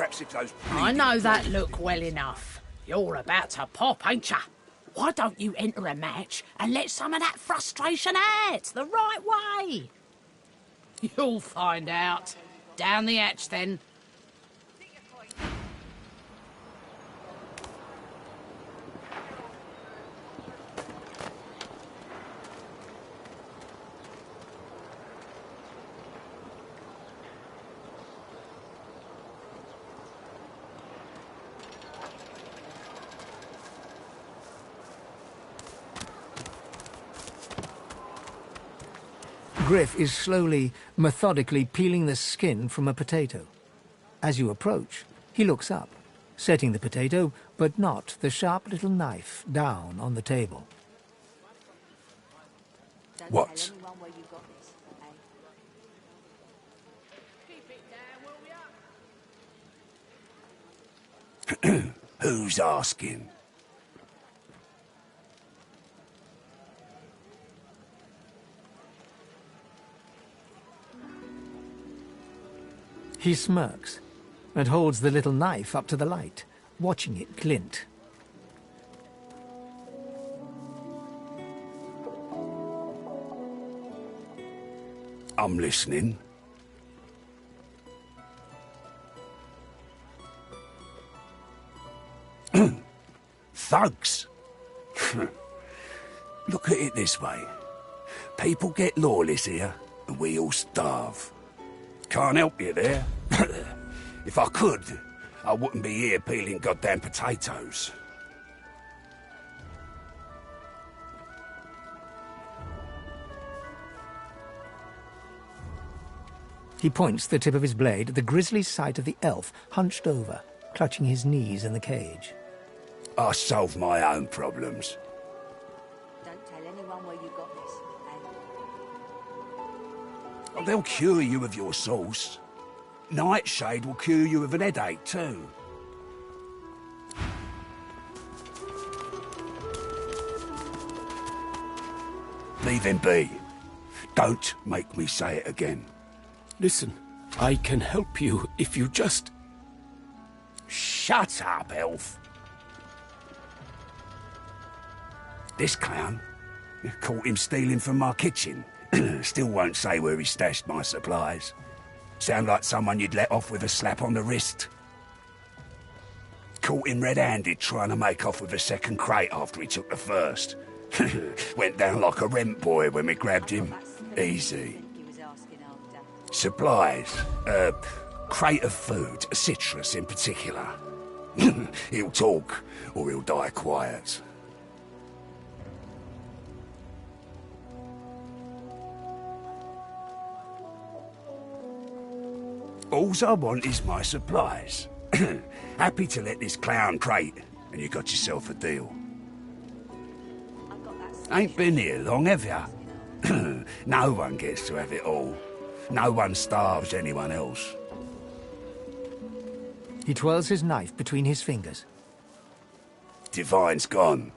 Perhaps if those... I know that look well enough. You're about to pop, ain't ya? Why don't you enter a match and let some of that frustration out the right way? You'll find out. Down the hatch, then. Griff is slowly, methodically peeling the skin from a potato. As you approach, he looks up, setting the potato, but not the sharp little knife, down on the table. What? Who's asking? He smirks and holds the little knife up to the light, watching it glint. I'm listening. Thugs? Look at it this way. People get lawless here, and we all starve. Can't help you there. If I could, I wouldn't be here peeling goddamn potatoes. He points the tip of his blade at the grisly sight of the elf hunched over, clutching his knees in the cage. I solve my own problems. Don't tell anyone where you got this. Oh, they'll cure you of your sauce. Nightshade will cure you of an headache too. Leave him be. Don't make me say it again. Listen, I can help you if you just... Shut up, elf. This clown, caught him stealing from my kitchen. Still won't say where he stashed my supplies. Sound like someone you'd let off with a slap on the wrist. Caught him red-handed trying to make off with a second crate after he took the first. Went down like a rent boy when we grabbed him. Easy. Supplies. Crate of food, citrus in particular. He'll talk, or he'll die quiet. Alls I want is my supplies. Happy to let this clown crate, and you got yourself a deal. Ain't been here long, have ya? No one gets to have it all. No one starves anyone else. He twirls his knife between his fingers. Divine's gone.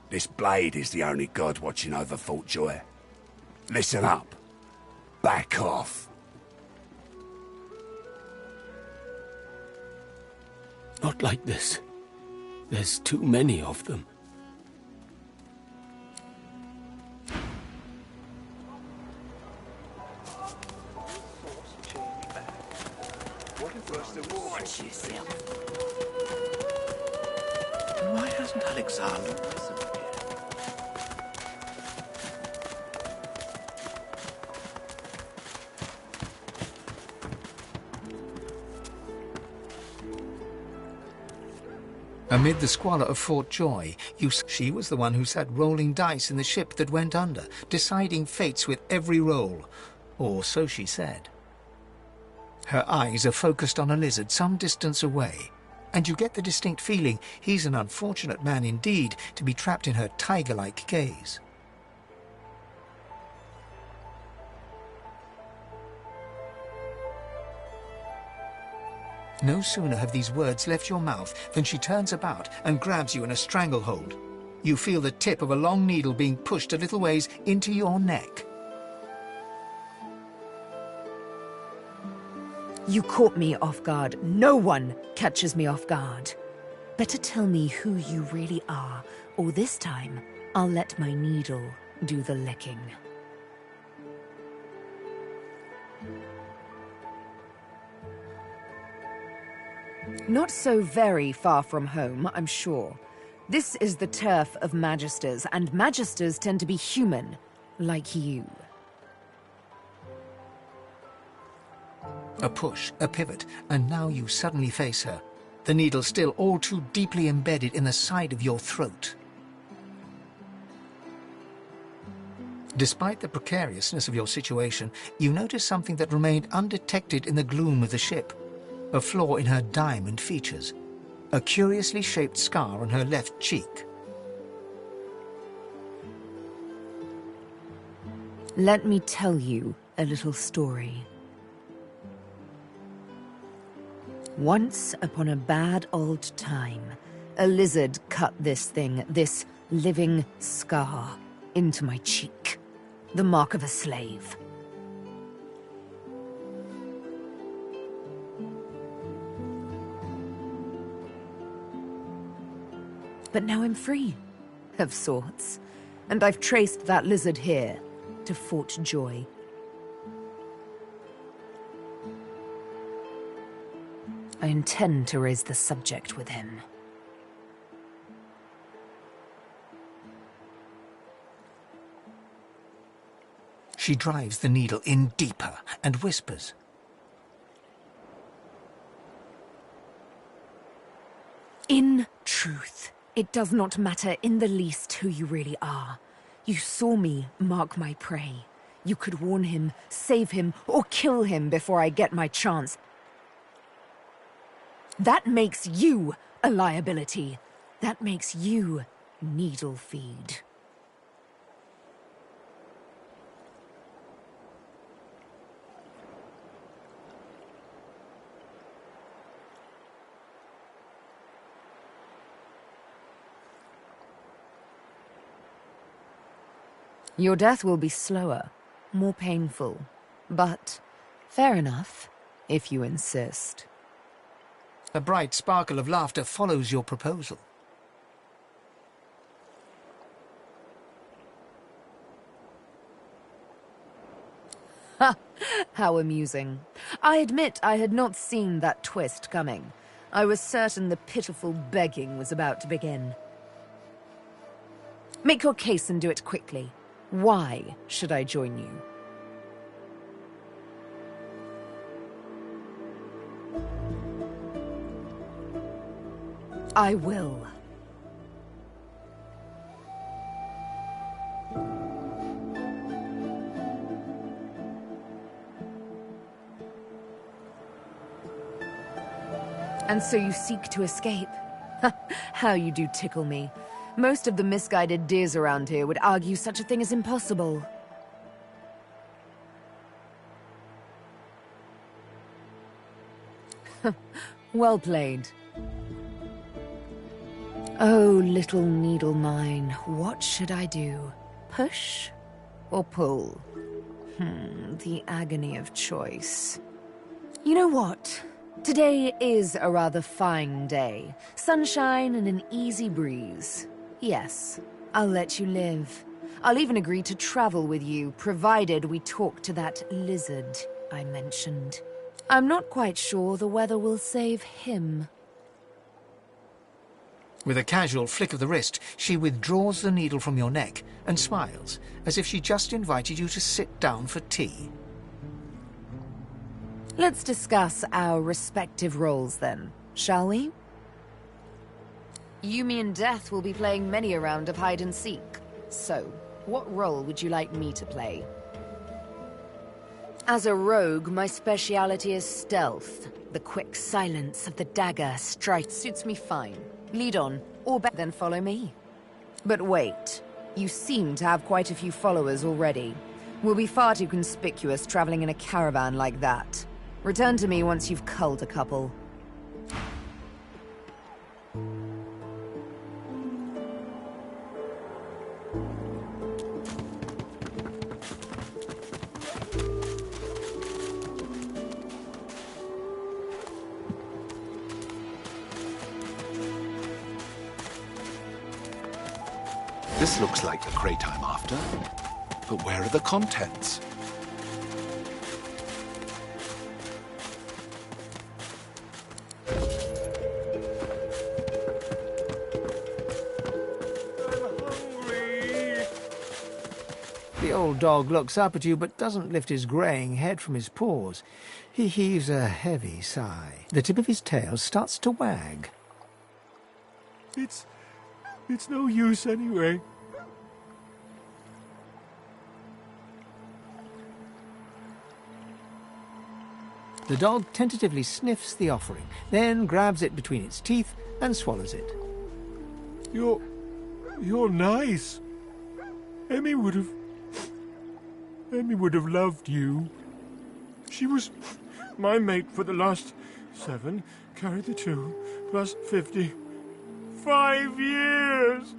This blade is the only god watching over Fort Joy. Listen up. Back off. Not like this. There's too many of them. Watch yourself. Why hasn't Alexander disappeared? Amid the squalor of Fort Joy, she was the one who sat rolling dice in the ship that went under, deciding fates with every roll. Or so she said. Her eyes are focused on a lizard some distance away, and you get the distinct feeling he's an unfortunate man indeed to be trapped in her tiger-like gaze. No sooner have these words left your mouth than she turns about and grabs you in a stranglehold. You feel the tip of a long needle being pushed a little ways into your neck. You caught me off guard. No one catches me off guard. Better tell me who you really are, or this time, I'll let my needle do the licking. Not so very far from home, I'm sure. This is the turf of Magisters, and Magisters tend to be human, like you. A push, a pivot, and now you suddenly face her. The needle still all too deeply embedded in the side of your throat. Despite the precariousness of your situation, you notice something that remained undetected in the gloom of the ship. A flaw in her diamond features. A curiously shaped scar on her left cheek. Let me tell you a little story. Once upon a bad old time, a lizard cut this thing, this living scar, into my cheek. The mark of a slave. But now I'm free, of sorts. And I've traced that lizard here, to Fort Joy. I intend to raise the subject with him. She drives the needle in deeper and whispers. In truth, it does not matter in the least who you really are. You saw me mark my prey. You could warn him, save him, or kill him before I get my chance. That makes you a liability. That makes you needle feed. Your death will be slower, more painful, but fair enough, if you insist. A bright sparkle of laughter follows your proposal. Ha! How amusing. I admit I had not seen that twist coming. I was certain the pitiful begging was about to begin. Make your case and do it quickly. Why should I join you? I will. And so you seek to escape? How you do tickle me. Most of the misguided deers around here would argue such a thing is impossible. Well played. Oh, little needle mine, what should I do? Push or pull? The agony of choice. You know what? Today is a rather fine day. Sunshine and an easy breeze. Yes, I'll let you live. I'll even agree to travel with you, provided we talk to that lizard I mentioned. I'm not quite sure the weather will save him. With a casual flick of the wrist, she withdraws the needle from your neck and smiles, as if she just invited you to sit down for tea. Let's discuss our respective roles then, shall we? You, me, and Death will be playing many a round of hide-and-seek. So, what role would you like me to play? As a rogue, my speciality is stealth. The quick silence of the dagger strike suits me fine. Lead on, or then follow me. But wait, you seem to have quite a few followers already. We'll be far too conspicuous traveling in a caravan like that. Return to me once you've culled a couple. This looks like the crate I'm after. But where are the contents? The old dog looks up at you but doesn't lift his greying head from his paws. He heaves a heavy sigh. The tip of his tail starts to wag. It's no use anyway. The dog tentatively sniffs the offering, then grabs it between its teeth and swallows it. You're nice. Emmy would have loved you. She was my mate for the last 7, carry the 2, plus 50. 5 years!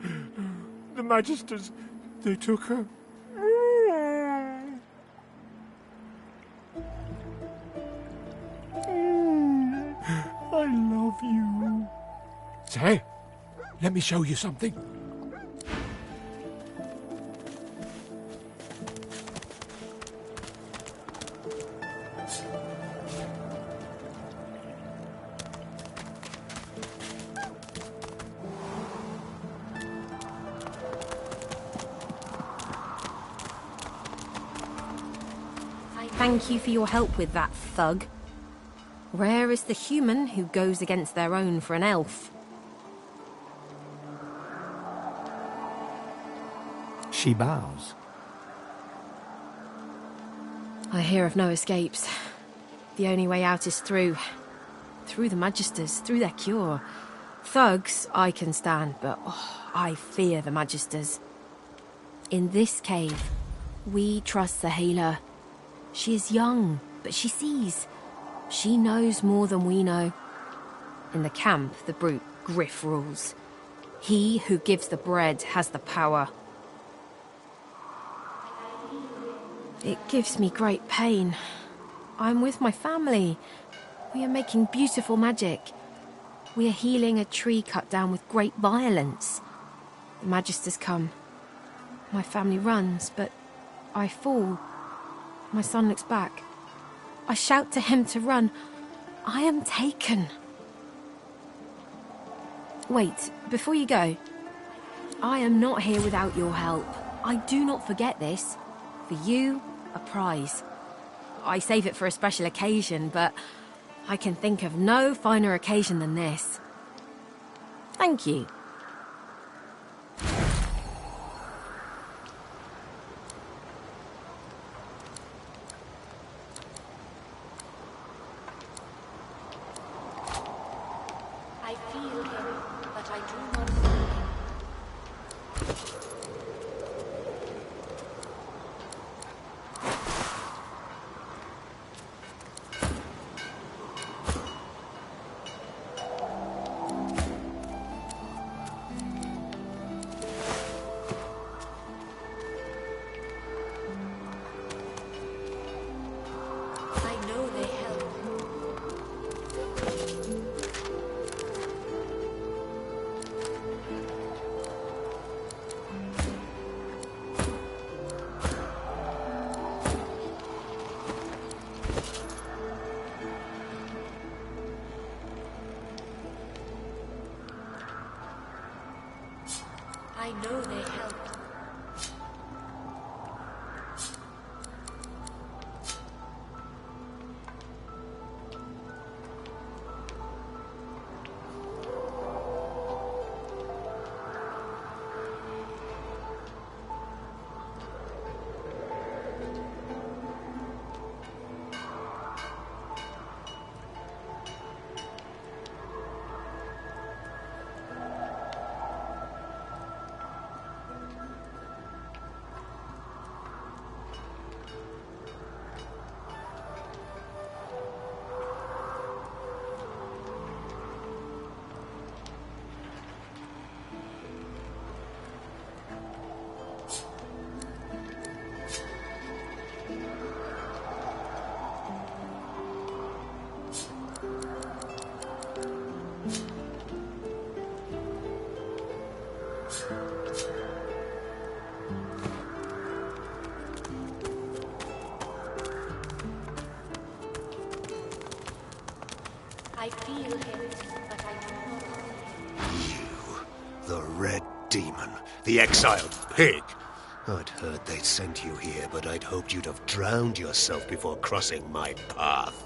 The Magisters, they took her. I love you. Say, let me show you something. Thank you for your help with that, thug. Rare is the human who goes against their own for an elf. She bows. I hear of no escapes. The only way out is through. Through the Magisters, through their cure. Thugs I can stand, but I fear the Magisters. In this cave, we trust the healer. She is young, but she sees. She knows more than we know. In the camp, the brute Griff rules. He who gives the bread has the power. It gives me great pain. I'm with my family. We are making beautiful magic. We are healing a tree cut down with great violence. The Magisters come. My family runs, but I fall. My son looks back. I shout to him to run. I am taken. Wait, before you go. I am not here without your help. I do not forget this. For you, a prize. I save it for a special occasion, but I can think of no finer occasion than this. Thank you. I feel him, but I do not see him. I know they help. I know they help. I feel him, but I do not see him. You, the red demon, the exiled pig. I'd heard they'd sent you here, but I'd hoped you'd have drowned yourself before crossing my path.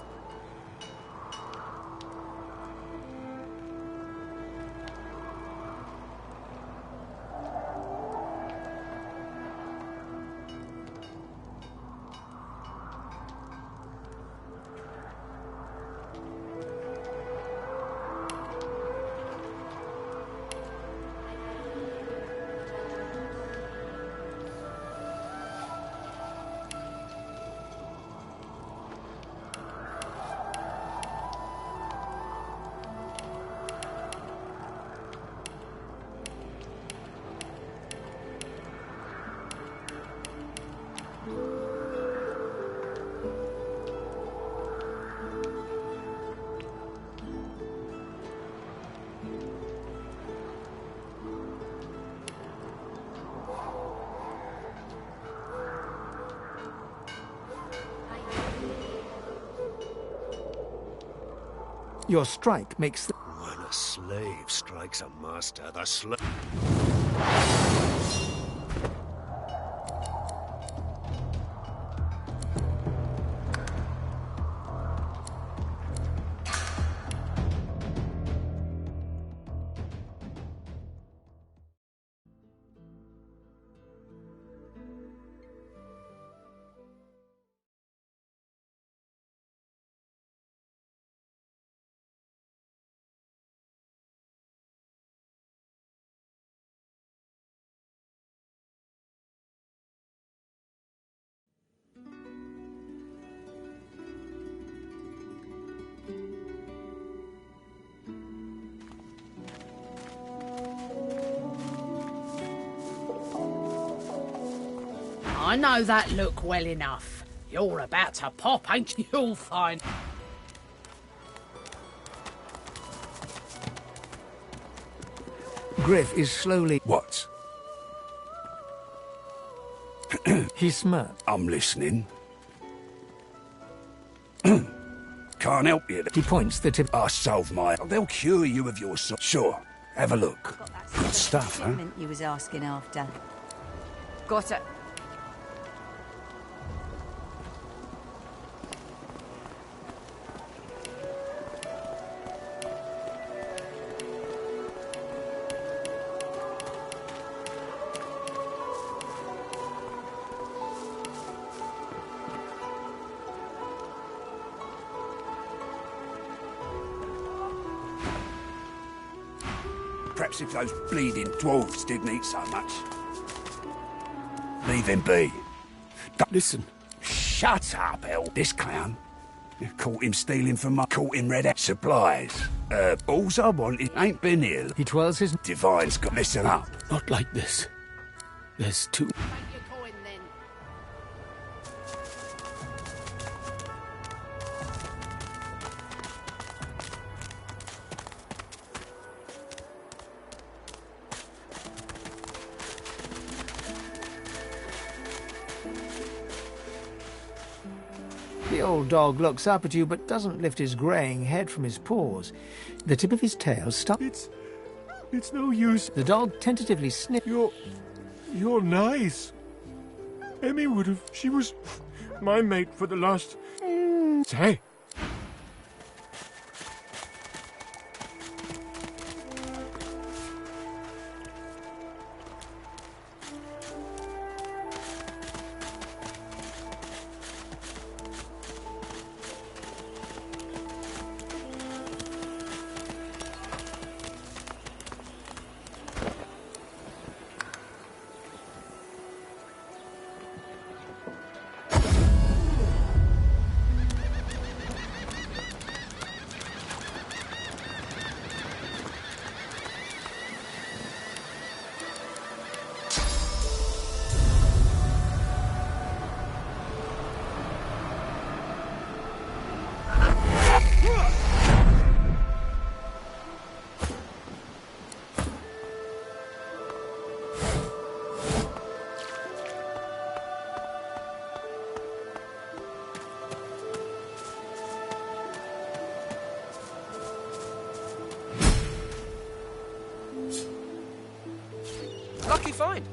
Your strike makes the... When a slave strikes a master, the slave... I know that look well enough. You're about to pop, ain't you? You'll find. Griff is slowly... What? He smirked. I'm listening. Can't help you. He points the tip... I solved my... They'll cure you of your... Sure. Have a look. Good stuff, huh? You was asking after. Got it. Perhaps if those bleeding dwarves didn't eat so much. Leave him be. Listen. Shut up, El. This clown. Caught him stealing from my... Caught him red supplies. Balls I wanted ain't been here. He twirls his... Divine's got... Listen up. Not like this. There's too... Take your coin then. The old dog looks up at you but doesn't lift his greying head from his paws. The tip of his tail stops. It's no use. The dog tentatively sniffs. You're nice. Emmy would have... She was my mate for the last... Say. Lucky find.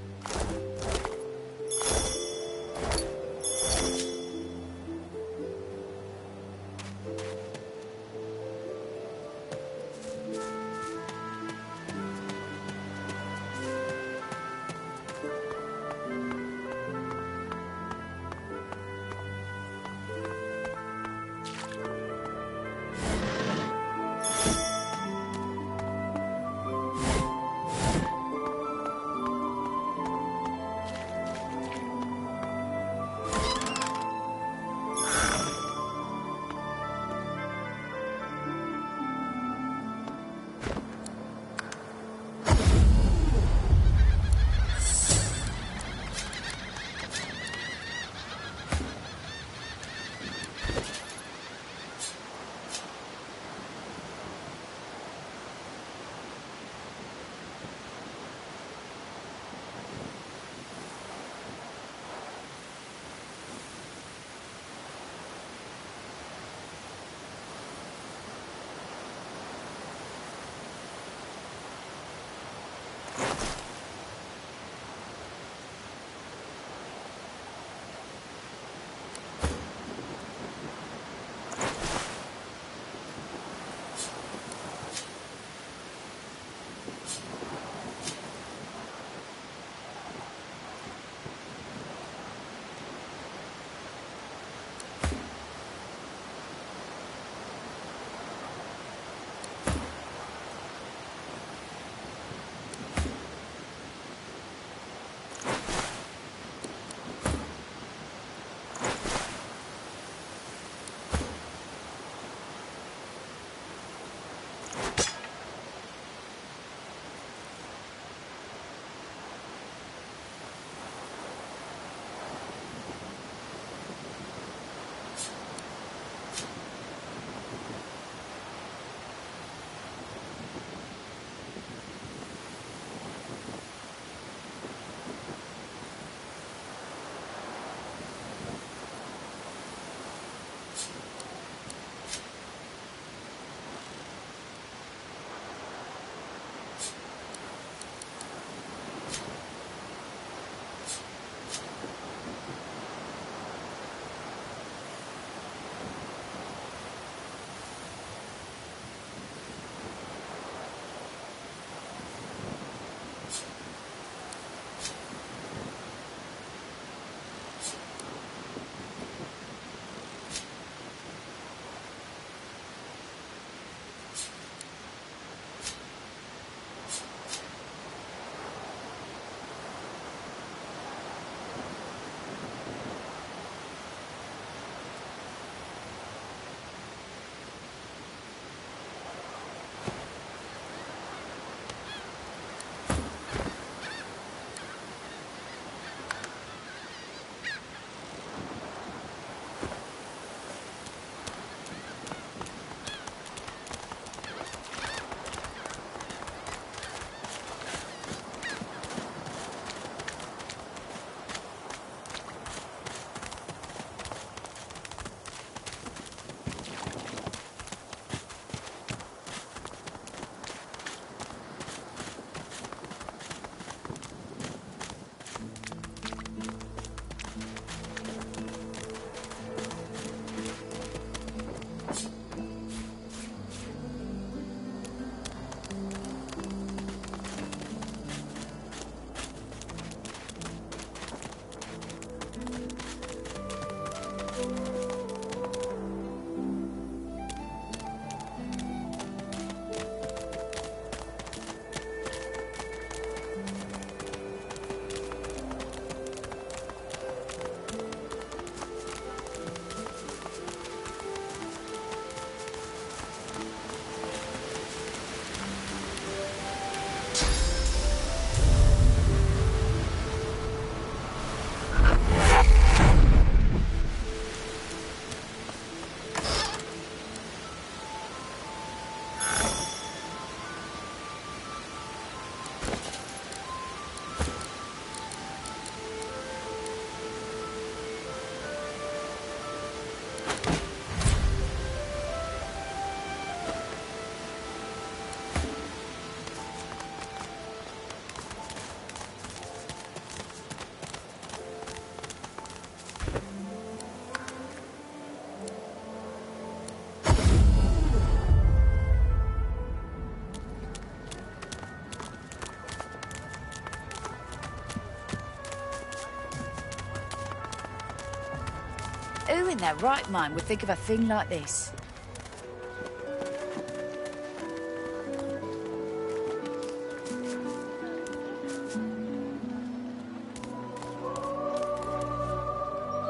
in their right mind would think of a thing like this?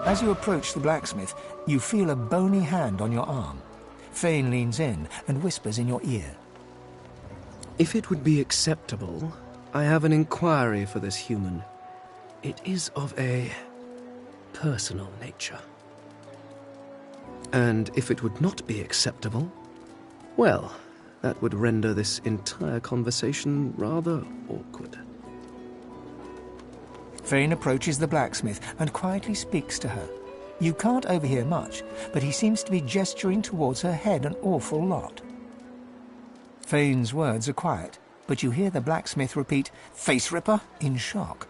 As you approach the blacksmith, you feel a bony hand on your arm. Fane leans in and whispers in your ear. If it would be acceptable, I have an inquiry for this human. It is of a personal nature. And if it would not be acceptable, well, that would render this entire conversation rather awkward. Fane approaches the blacksmith and quietly speaks to her. You can't overhear much, but he seems to be gesturing towards her head an awful lot. Fane's words are quiet, but you hear the blacksmith repeat, "Face ripper," in shock.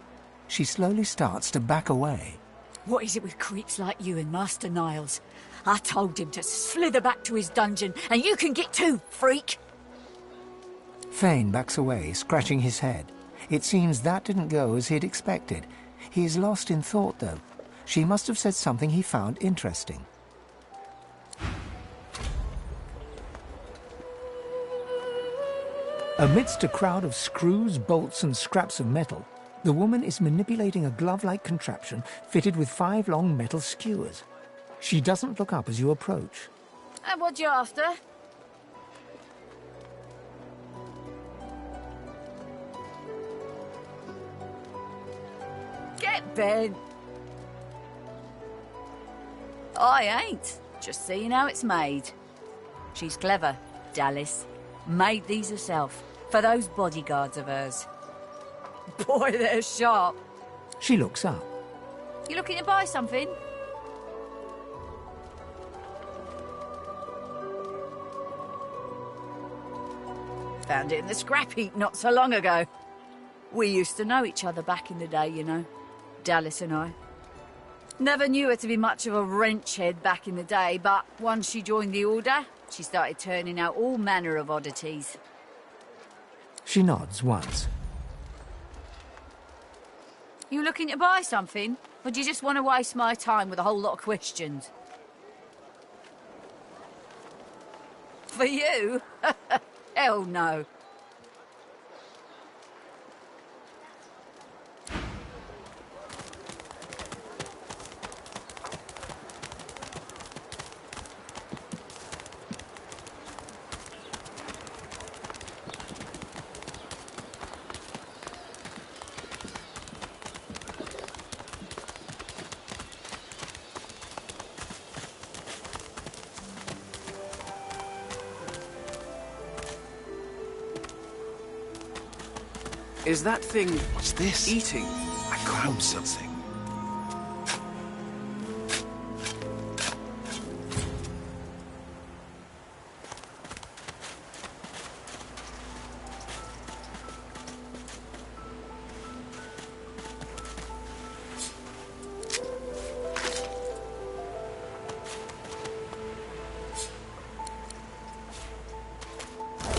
She slowly starts to back away. What is it with creeps like you and Master Niles? I told him to slither back to his dungeon, and you can get too, freak! Fane backs away, scratching his head. It seems that didn't go as he'd expected. He is lost in thought, though. She must have said something he found interesting. Amidst a crowd of screws, bolts, and scraps of metal, the woman is manipulating a glove-like contraption fitted with 5 long metal skewers. She doesn't look up as you approach. And what you after? Get bent. I ain't. Just seeing how it's made. She's clever, Dallas. Made these herself, for those bodyguards of hers. Boy, they're sharp. She looks up. You looking to buy something? Found it in the scrap heap not so long ago. We used to know each other back in the day, you know. Dallas and I. Never knew her to be much of a wrench head back in the day, but once she joined the Order, she started turning out all manner of oddities. She nods once. You looking to buy something? Or do you just want to waste my time with a whole lot of questions? For you? Hell no. Is that thing... What's this? Eating? I found something.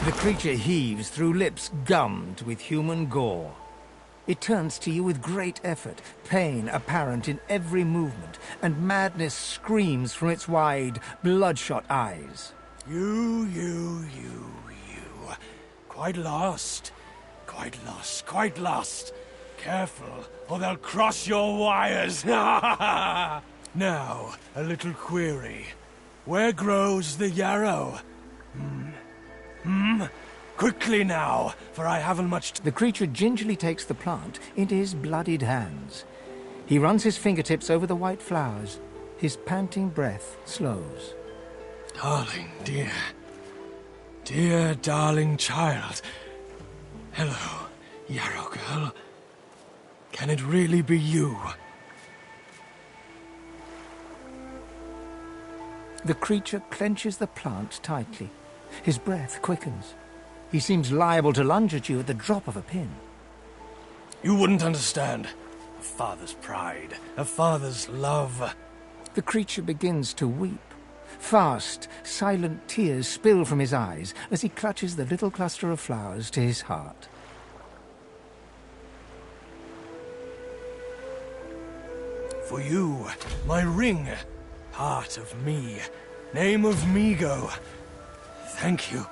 The creature heaves through lips gummed with human gore. It turns to you with great effort, pain apparent in every movement, and madness screams from its wide, bloodshot eyes. You. Quite lost. Careful, or they'll cross your wires. Now, a little query. Where grows the yarrow? Quickly now, for I haven't much The creature gingerly takes the plant into his bloodied hands. He runs his fingertips over the white flowers. His panting breath slows. Darling, dear darling child. Hello, yarrow girl. Can it really be you? The creature clenches the plant tightly. His breath quickens. He seems liable to lunge at you at the drop of a pin. You wouldn't understand. A father's pride, a father's love. The creature begins to weep. Fast, silent tears spill from his eyes as he clutches the little cluster of flowers to his heart. For you, my ring. Part of me. Name of Migo. Thank you.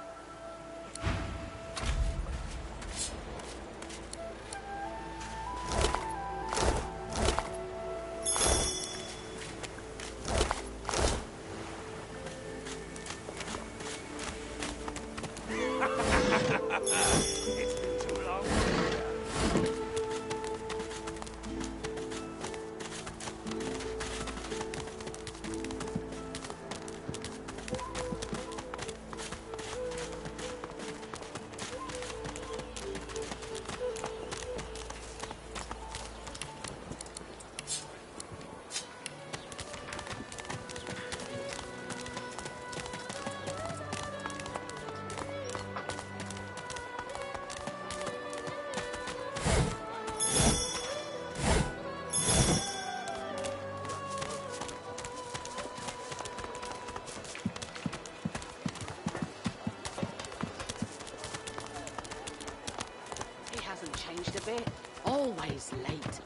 Changed a bit. Always late.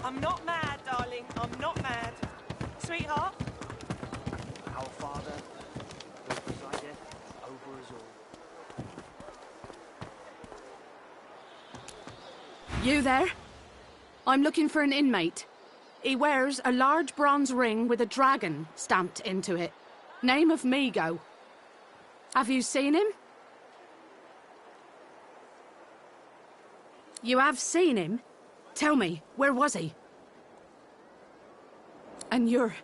I'm not mad, darling. I'm not mad. Sweetheart? Our Father, who presideth over us all. You there? I'm looking for an inmate. He wears a large bronze ring with a dragon stamped into it. Name of Migo. Have you seen him? You have seen him? Tell me, where was he? And you're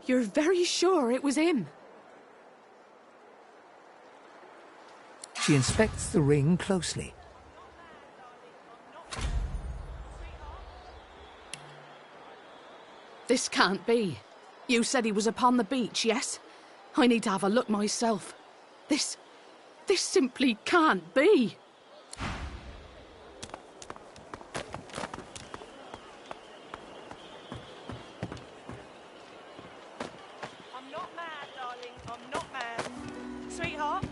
very sure it was him? She inspects the ring closely. This can't be. You said he was upon the beach, yes? I need to have a look myself. This simply can't be. I'm not mad, darling. I'm not mad. Sweetheart?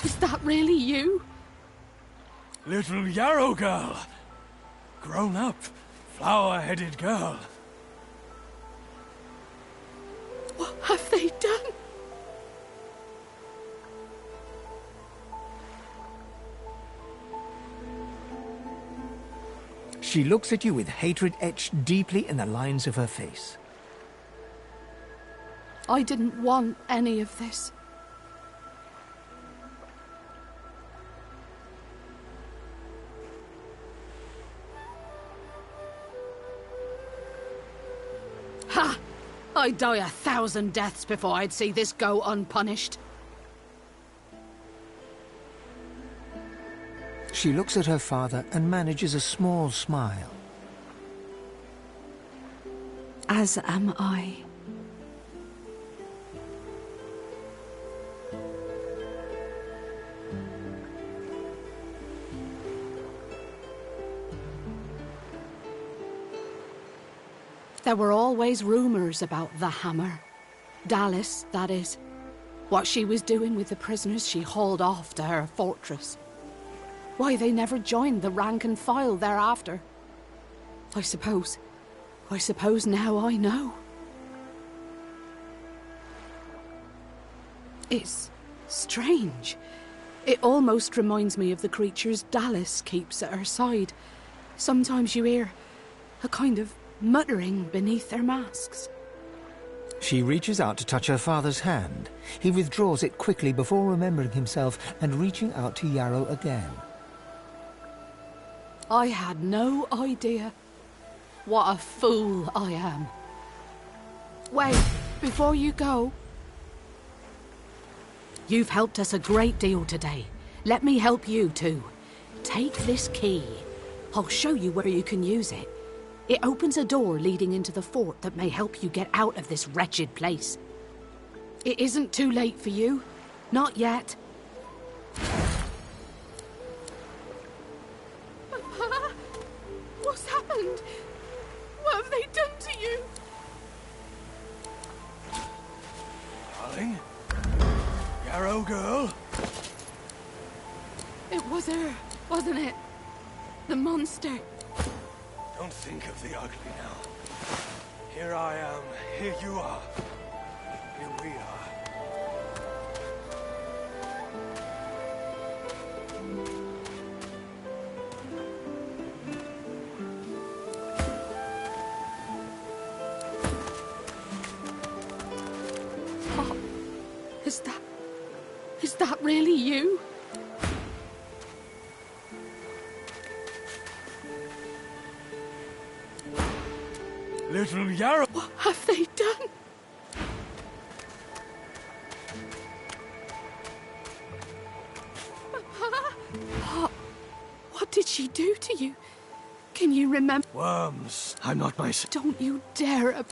Is that really you? Little Yarrow girl. Grown up, flower-headed girl. What have they done? She looks at you with hatred etched deeply in the lines of her face. I didn't want any of this. Ha! I'd die 1,000 deaths before I'd see this go unpunished. She looks at her father and manages a small smile. As am I. There were always rumours about the Hammer. Dallas, that is. What she was doing with the prisoners she hauled off to her fortress. Why they never joined the rank and file thereafter. I suppose now I know. It's strange. It almost reminds me of the creatures Dallas keeps at her side. Sometimes you hear a kind of muttering beneath their masks. She reaches out to touch her father's hand. He withdraws it quickly before remembering himself and reaching out to Yarrow again. I had no idea. What a fool I am. Wait, before you go. You've helped us a great deal today. Let me help you too. Take this key. I'll show you where you can use it. It opens a door leading into the fort that may help you get out of this wretched place. It isn't too late for you. Not yet. What's happened? What have they done to you? Darling? Yarrow girl? It was her, wasn't it? The monster. Don't think of the ugly now. Here I am. Here you are. Here we are. Pop, is that really you? Little Yarrow. What have they done? Pop, what did she do to you? Can you remember? Worms. I'm not myself. Don't you dare.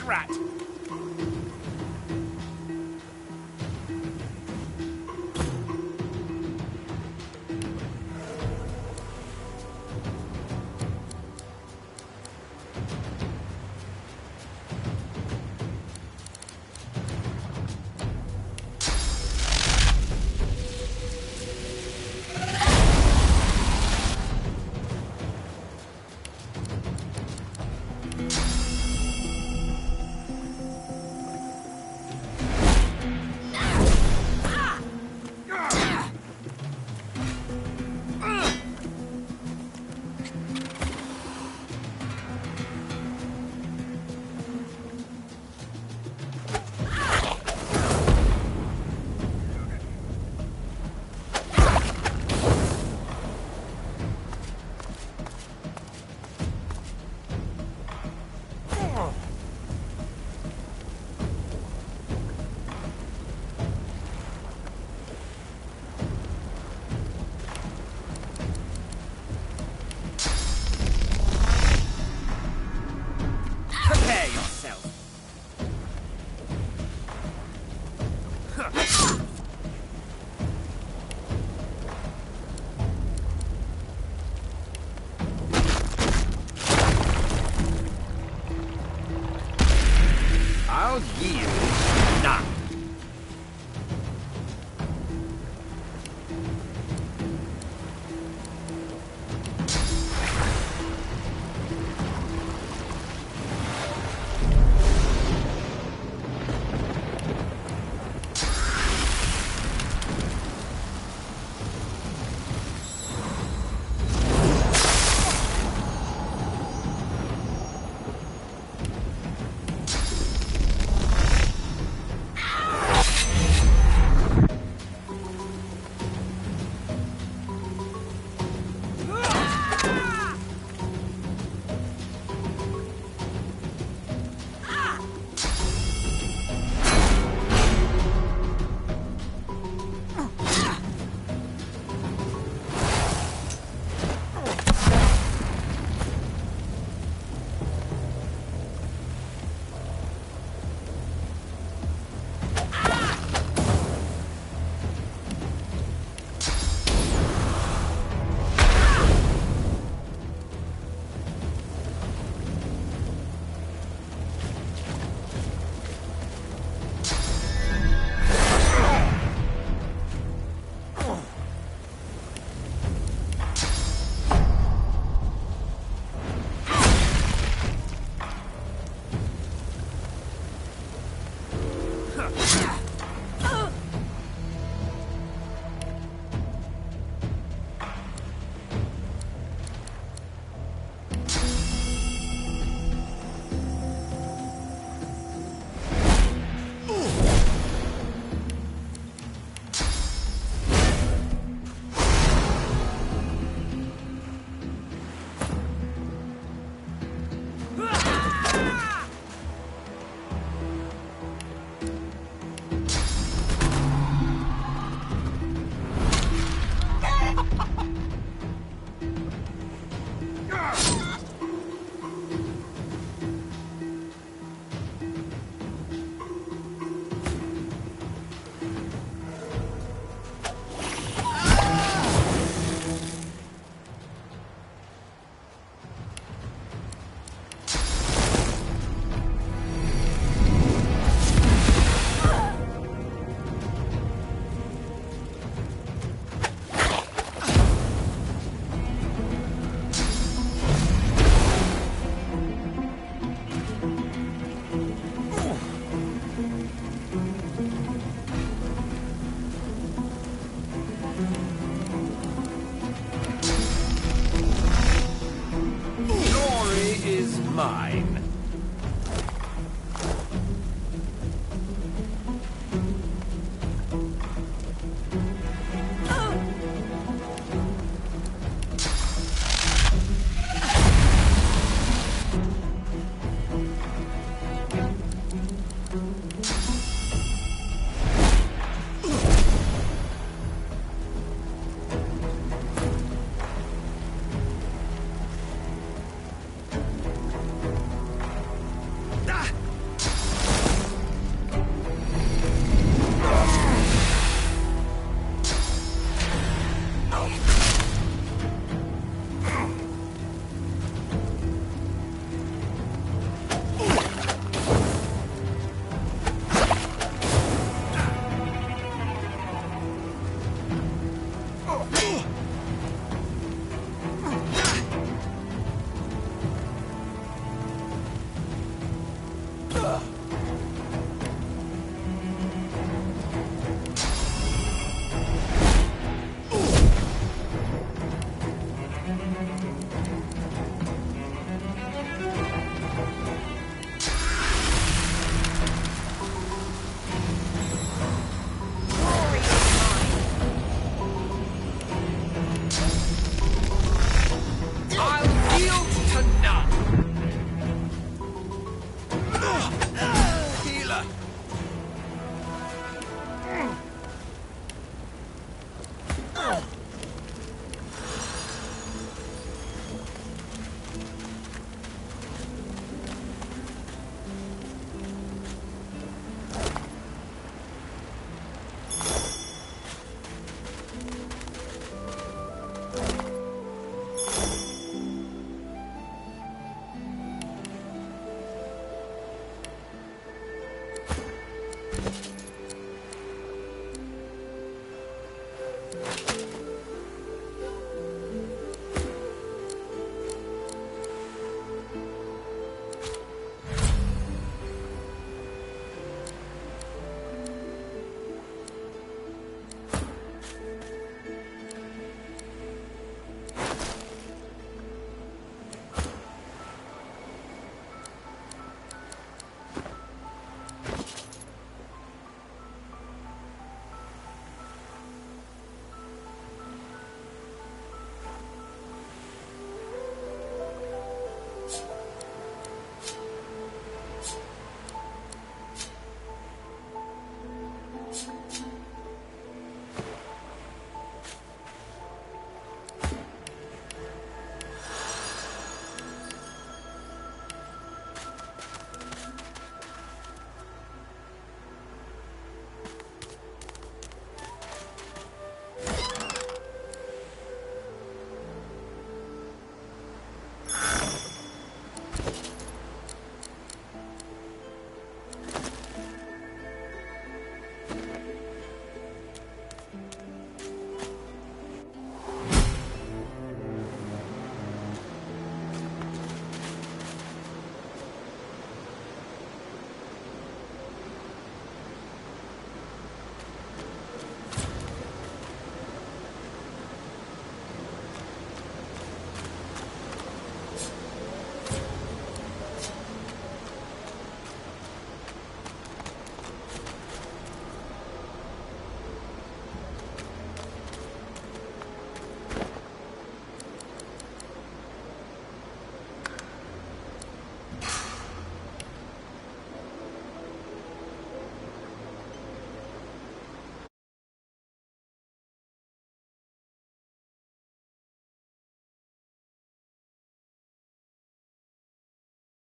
Rat. I'll yield. Nah. Mine. Healer!